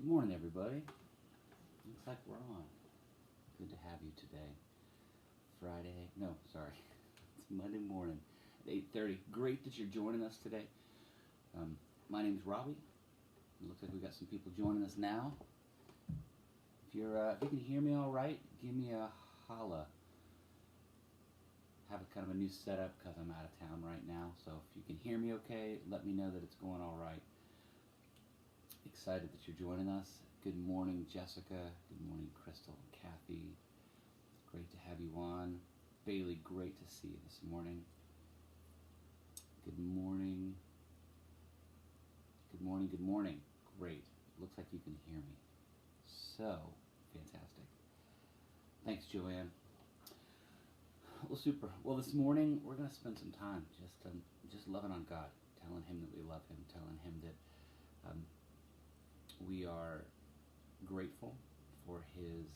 morning, everybody. Looks like we're on. Good to have you today. It's Monday morning at 8:30. Great that you're joining us today. My name's Robbie. It looks like we got some people joining us now. If you can hear me all right, give me a holla. Have a kind of a new setup because I'm out of town right now. So if you can hear me okay, let me know that it's going all right. Excited that you're joining us. Good morning, Jessica. Good morning, Crystal and Kathy. Great to have you on. Bailey, great to see you this morning. Good morning. Good morning, good morning. Great. Looks like you can hear me. So, fantastic. Thanks, Joanne. Well, super. Well, this morning we're going to spend some time just loving on God, telling Him that we love Him, telling Him that we are grateful for His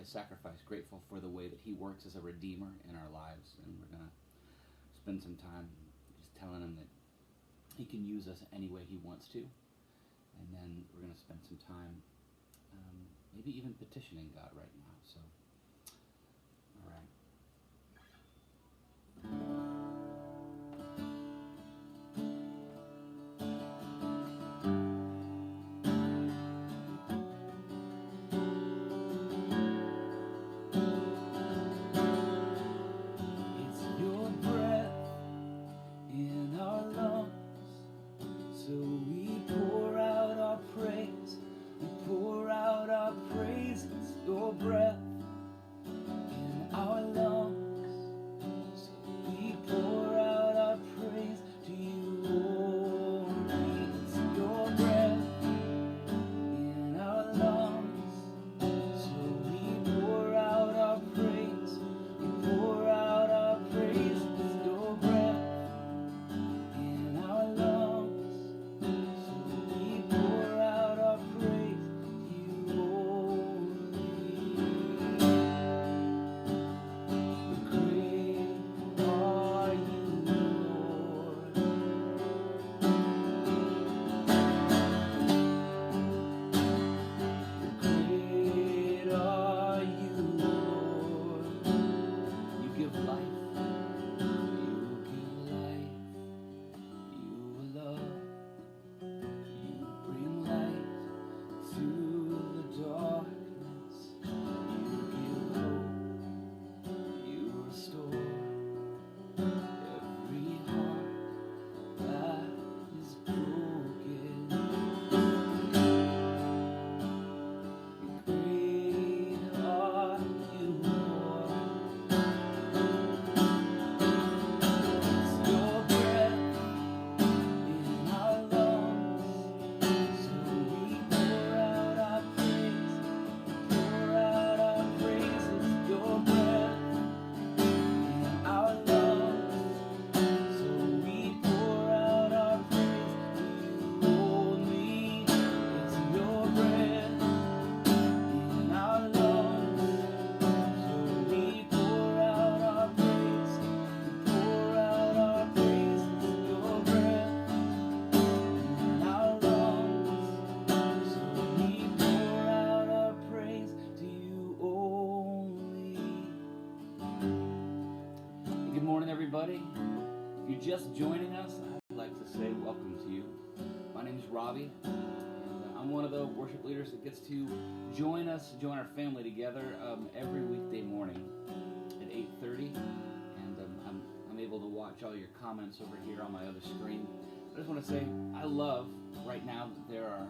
sacrifice, grateful for the way that He works as a redeemer in our lives, and we're going to spend some time just telling Him that He can use us any way He wants to, and then we're going to spend some time maybe even petitioning God right now. So, all right. Everybody, if you're just joining us, I'd like to say welcome to you. My name is Robbie, and I'm one of the worship leaders that gets to join our family together every weekday morning at 8:30, and I'm able to watch all your comments over here on my other screen. I just want to say I love right now that there are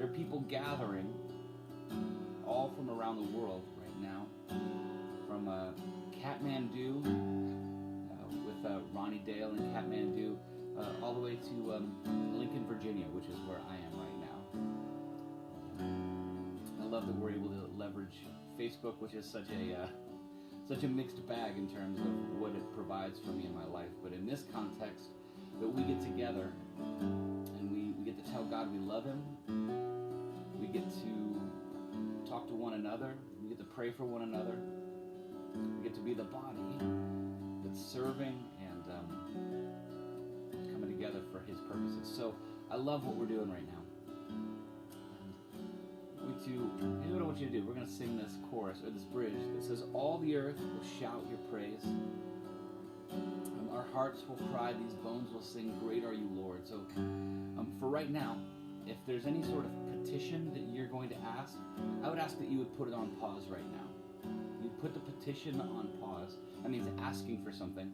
people gathering all from around the world right now, from Kathmandu. Ronnie Dale in Kathmandu, all the way to Lincoln, Virginia, which is where I am right now. I love that we're able to leverage Facebook, which is such a mixed bag in terms of what it provides for me in my life. But in this context, that we get together and we get to tell God we love Him. We get to talk to one another. We get to pray for one another. We get to be the body that's serving and coming together for His purposes. So I love what we're doing right now. here's what I want you to do. We're going to sing this chorus, or this bridge that says, all the earth will shout your praise. Our hearts will cry, these bones will sing, great are you, Lord. So for right now, if there's any sort of petition that you're going to ask, I would ask that you would put it on pause right now. You put the petition on pause. That means asking for something.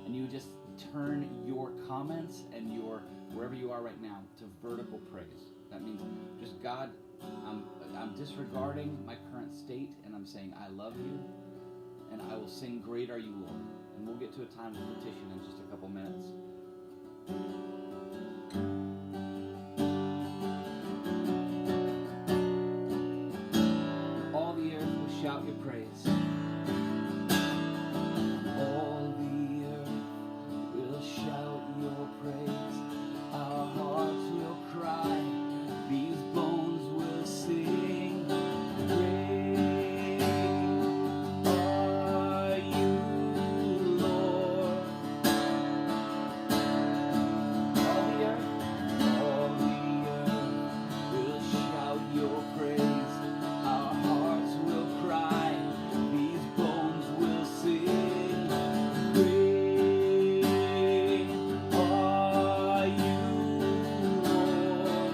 And you would just turn your comments and your wherever you are right now to vertical praise. That means just, God, I'm disregarding my current state, and I'm saying, I love you, and I will sing, great are you, Lord. And we'll get to a time of petition in just a couple minutes. All the earth will shout your praise. All the earth will shout your praise. Our hearts will cry. These bones will sing. Great are you, Lord. All the earth will shout your praise. Our hearts will cry. These bones will sing. Great are you, Lord.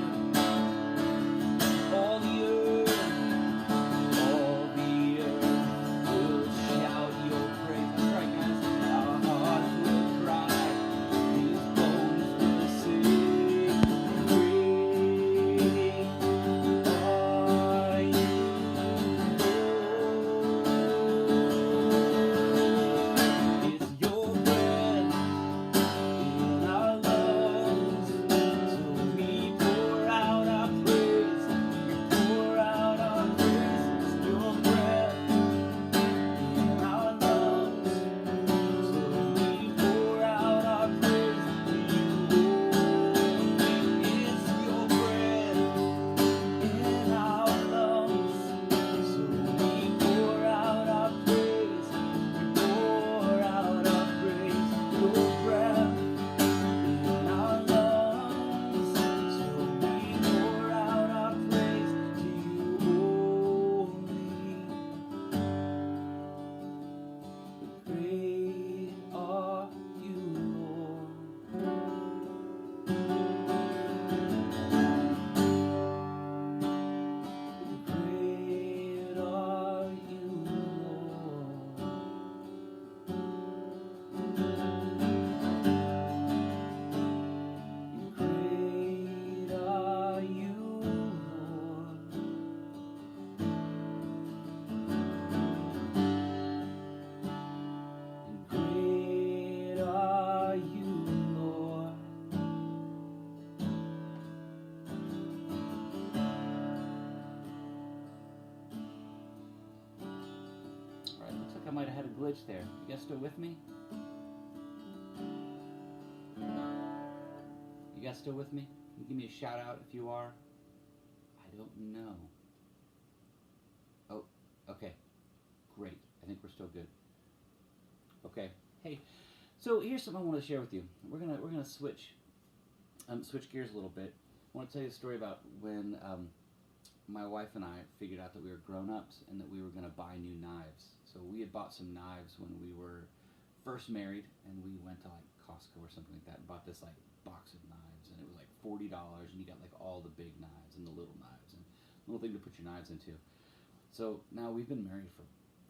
All the earth will shout your praise. That's right, guys. Our hearts will cry. These bones will sing. Great are you, Lord. It's your breath in our lungs, so we pour out our praise. We pour out our praise. It's your breath in our lungs, so we pour out our praise to you. It's your breath in our lungs, so we pour out our praise. We pour out our praise. Your breath in our lungs, so we pour out our praise to you only. Great are you, Lord. Great are you, Lord. Great are you, Lord. Great are you, Lord. All right, looks like I might have had a glitch there. You guys still with me? You guys still with me? Can you give me a shout out if you are? I don't know. Oh, okay. Great. I think we're still good. Okay. Hey, so here's something I want to share with you. We're gonna switch gears a little bit. I want to tell you a story about when my wife and I figured out that we were grown-ups and that we were gonna buy new knives. So we had bought some knives when we were first married, and we went to like Costco or something like that and bought this like box of knives, and it was like $40, and you got like all the big knives and the little knives and little thing to put your knives into. So now we've been married for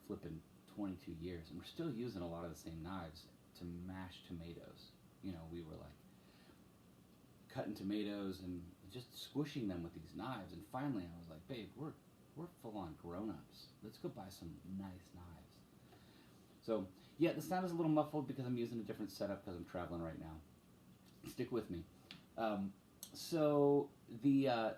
flipping 22 years, and we're still using a lot of the same knives to mash tomatoes. You know, we were like cutting tomatoes and just squishing them with these knives, and finally I was like, babe, we're full-on grown-ups. Let's go buy some nice knives. So yeah, the sound is a little muffled because I'm using a different setup because I'm traveling right now. Stick with me. So the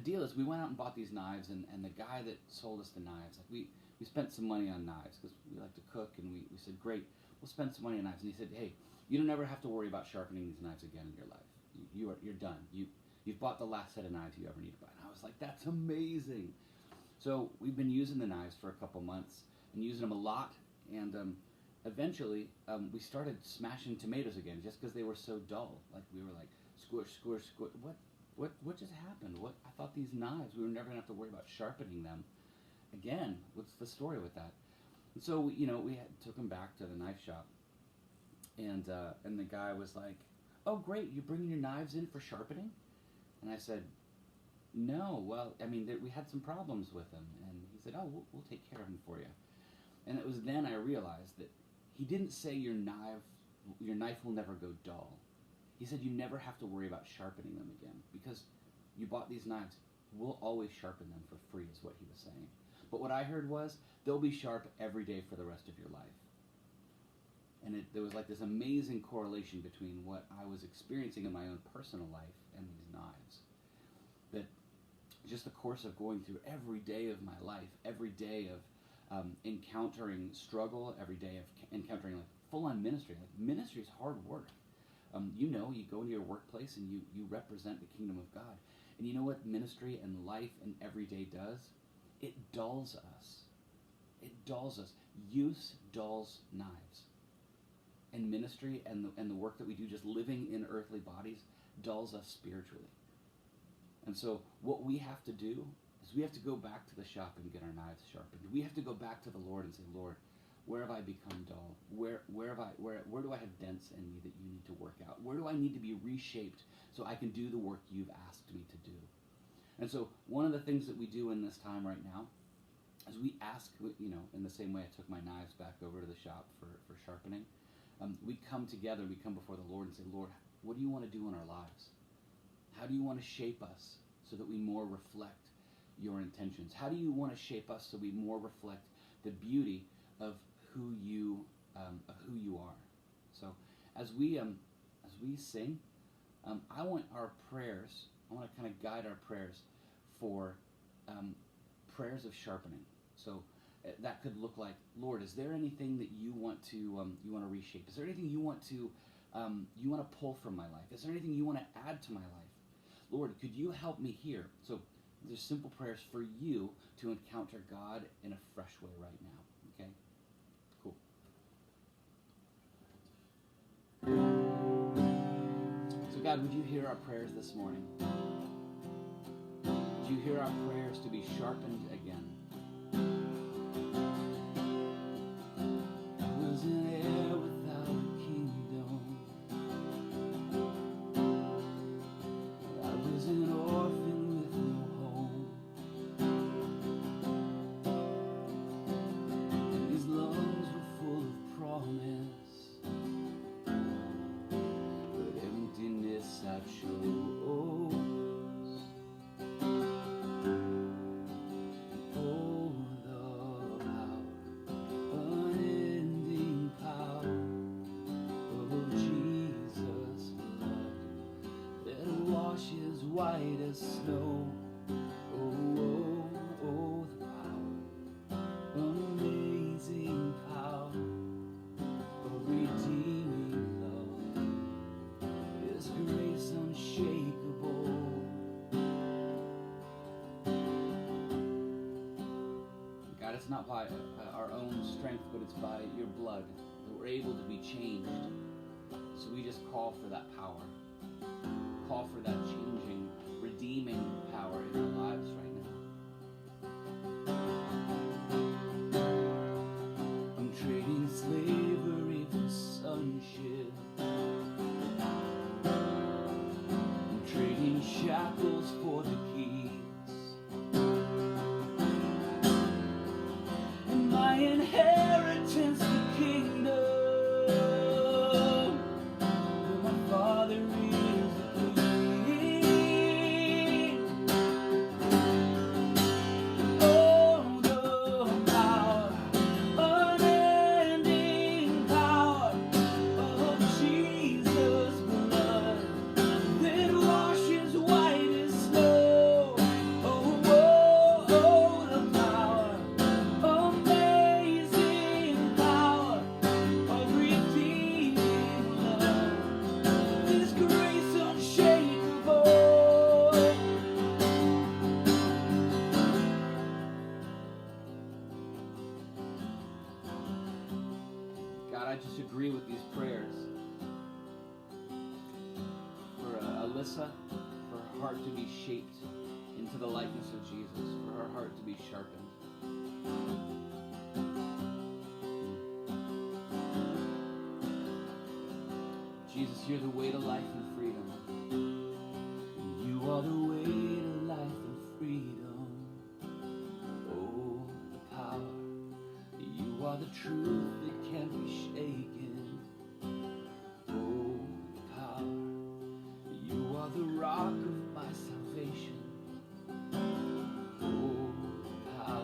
deal is, we went out and bought these knives, and the guy that sold us the knives, like we spent some money on knives because we like to cook, and we said, great, we'll spend some money on knives. And he said, hey, you don't ever have to worry about sharpening these knives again in your life. You're done. You've bought the last set of knives you ever need to buy. And I was like, that's amazing. So we've been using the knives for a couple months and using them a lot, and eventually we started smashing tomatoes again just because they were so dull. Like we were like, squish, squish, squish. what just happened? I thought these knives, we were never going to have to worry about sharpening them again. What's the story with that? And so, we took him back to the knife shop, and the guy was like, "Oh, great, you bringing your knives in for sharpening?" And I said, "No, well, I mean, we had some problems with them." And he said, "Oh, we'll take care of them for you." And it was then I realized that he didn't say your knife will never go dull. He said you never have to worry about sharpening them again because you bought these knives. We'll always sharpen them for free, is what he was saying. But what I heard was they'll be sharp every day for the rest of your life. And there was like this amazing correlation between what I was experiencing in my own personal life and these knives. That just the course of going through every day of my life, every day of encountering struggle, every day of encountering like full-on ministry. Like ministry is hard work. You go into your workplace and you represent the kingdom of God. And you know what ministry and life and every day does? It dulls us. It dulls us. Use dulls knives. And ministry and the work that we do, just living in earthly bodies, dulls us spiritually. And so what we have to do is we have to go back to the shop and get our knives sharpened. We have to go back to the Lord and say, "Lord, where have I become dull? Where do I have dents in me that you need to work out? Where do I need to be reshaped so I can do the work you've asked me to do?" And so one of the things that we do in this time right now is we ask, in the same way I took my knives back over to the shop for sharpening, we come together, we come before the Lord and say, "Lord, what do you want to do in our lives? How do you want to shape us so that we more reflect your intentions? How do you want to shape us so we more reflect the beauty of who you are?" So as we sing, I want our prayers. I want to kind of guide our prayers for prayers of sharpening. So that could look like, "Lord, is there anything that you want to reshape? Is there anything you want to pull from my life? Is there anything you want to add to my life? Lord, could you help me here?" So there's simple prayers for you to encounter God in a fresh way right now. Okay? Cool. So God, would you hear our prayers this morning? Would you hear our prayers to be sharpened again? I was an heir without a kingdom. I was an orphan with no home. And these lungs were full of promise, but emptiness I chose. White as snow. Oh, the power, amazing power of redeeming love. His grace unshakable. God, it's not by our own strength, but it's by your blood that we're able to be changed. So we just call for that power. Call for that changing, redeeming power in our lives right now. I'm trading slavery for sonship. I'm trading shackles for the keys. And my inheritance, the kingdom, where my Father is. I just agree with these prayers for Alyssa, for heart to be shaped into the likeness of Jesus, for our heart to be sharpened. Jesus, you're the way to life and freedom. You are the way to life and freedom. Oh, the power. You are the truth that can't be shaken. Oh, the power. You are the rock of my salvation. Oh, the power.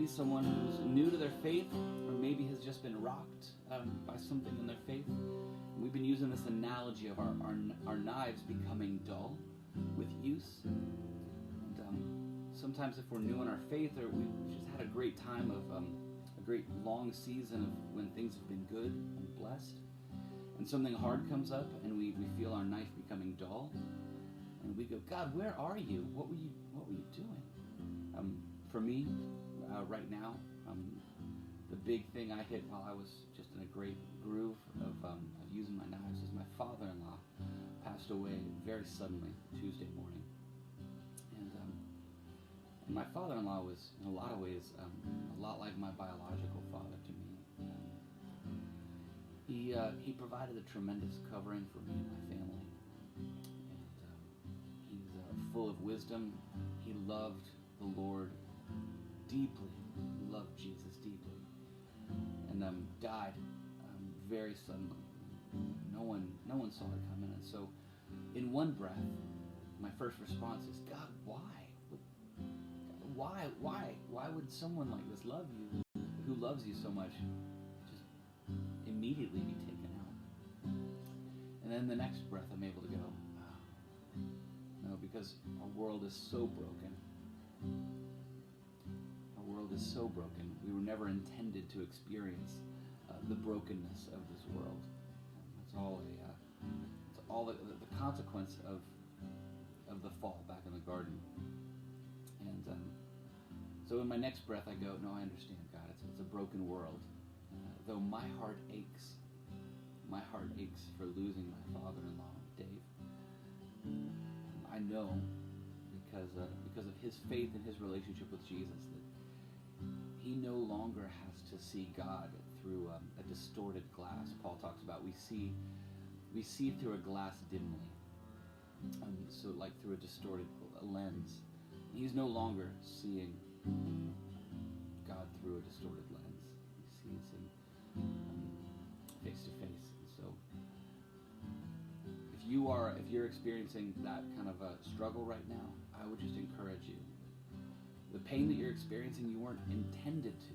Someone who's new to their faith, or maybe has just been rocked by something in their faith. And we've been using this analogy of our knives becoming dull with use. And sometimes if we're new in our faith, or we've just had a great time of a great long season of when things have been good and blessed, and something hard comes up, and we feel our knife becoming dull, and we go, God, where are you? What were you doing? For me, right now, the big thing I hit while I was just in a great groove of using my knives is my father-in-law passed away very suddenly Tuesday morning. And my father-in-law was, in a lot of ways, a lot like my biological father to me. He provided a tremendous covering for me and my family. And he's full of wisdom. He loved the Lord deeply, loved Jesus deeply, and died very suddenly. No one saw it coming, and so in one breath, my first response is, God, why would someone like this love you, who loves you so much, just immediately be taken out? And then the next breath, I'm able to go, no, because our world is so broken. World is so broken. We were never intended to experience the brokenness of this world. It's all the consequence of the fall back in the garden. And so in my next breath, I go, no, I understand, God. It's a broken world. Though my heart aches for losing my father-in-law, Dave. I know because of his faith and his relationship with Jesus that he no longer has to see God through a distorted glass. Paul talks about we see through a glass dimly, so like through a distorted lens. He's no longer seeing God through a distorted lens. He sees him face to face. And so, if you're experiencing that kind of a struggle right now, I would just encourage you. The pain that you're experiencing, you weren't intended to.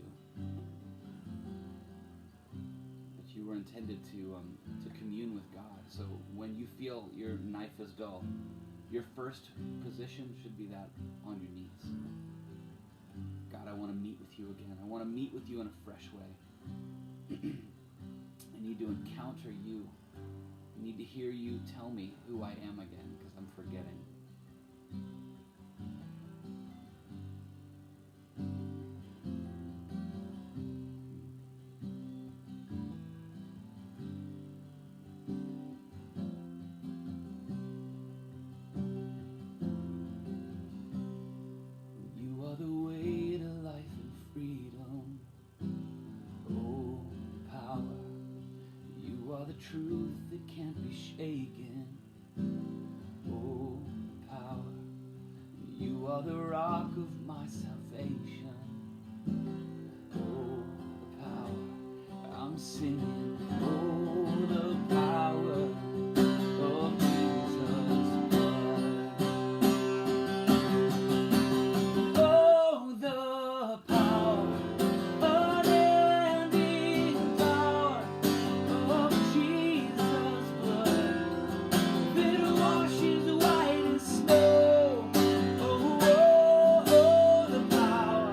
But you were intended to commune with God. So when you feel your knife is dull, your first position should be that on your knees. God, I want to meet with you again. I want to meet with you in a fresh way. I need to encounter you. I need to hear you tell me who I am again, because I'm forgetting. You are the way to life and freedom. truth that can't be shaken. Oh, the power. You are the rock of my salvation. Oh, the power. I'm singing. Oh, the power of Jesus' blood. Oh, the power, unending power of Jesus' blood that washes white as snow. Oh, oh, oh, the power,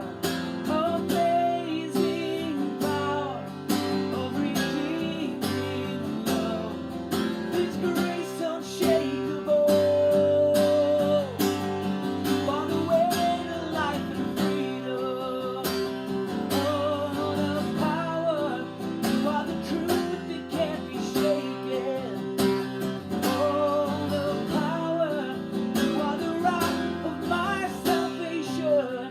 amazing power of redeeming love. This grace unshakable. You are the way to life and freedom. Oh, the power. You are the truth that can't be shaken. Oh, the power. You are the rock of my salvation.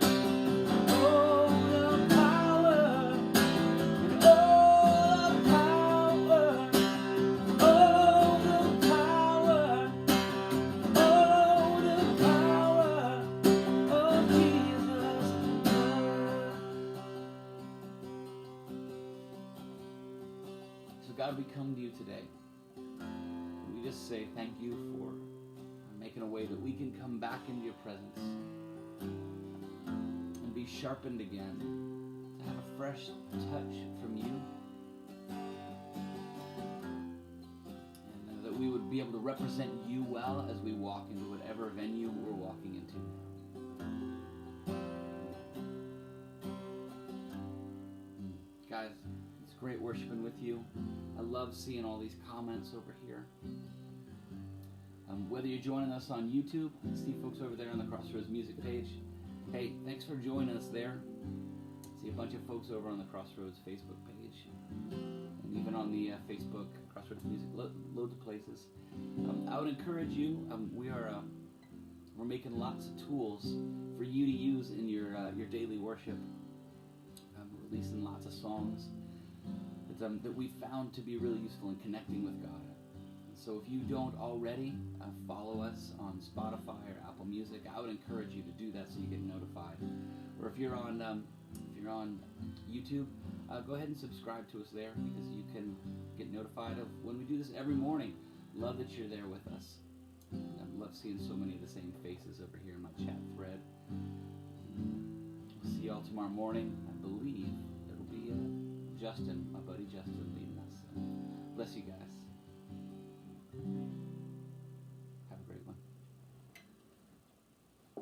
Oh, the power. And oh, the power. Oh, the power. Oh, the power of Jesus' blood. So God, we come to you today. And we just say thank you for making a way that we can come back into your presence and be sharpened again, to have a fresh touch from you, and that we would be able to represent you well as we walk into whatever venue we're walking into. Guys, it's great worshiping with you. I love seeing all these comments over here. Whether you're joining us on YouTube, I see folks over there on the Crossroads Music page. Hey, thanks for joining us there. I see a bunch of folks over on the Crossroads Facebook page, and even on the Facebook Crossroads Music, loads of places. I would encourage you. We're making lots of tools for you to use in your daily worship. Releasing lots of songs that we found to be really useful in connecting with God. So if you don't already follow us on Spotify or Apple Music, I would encourage you to do that so you get notified. Or if you're on YouTube, go ahead and subscribe to us there, because you can get notified of when we do this every morning. Love that you're there with us. I love seeing so many of the same faces over here in my chat thread. We'll see y'all tomorrow morning. I believe it'll be Justin, my buddy Justin, leading us. So bless you guys.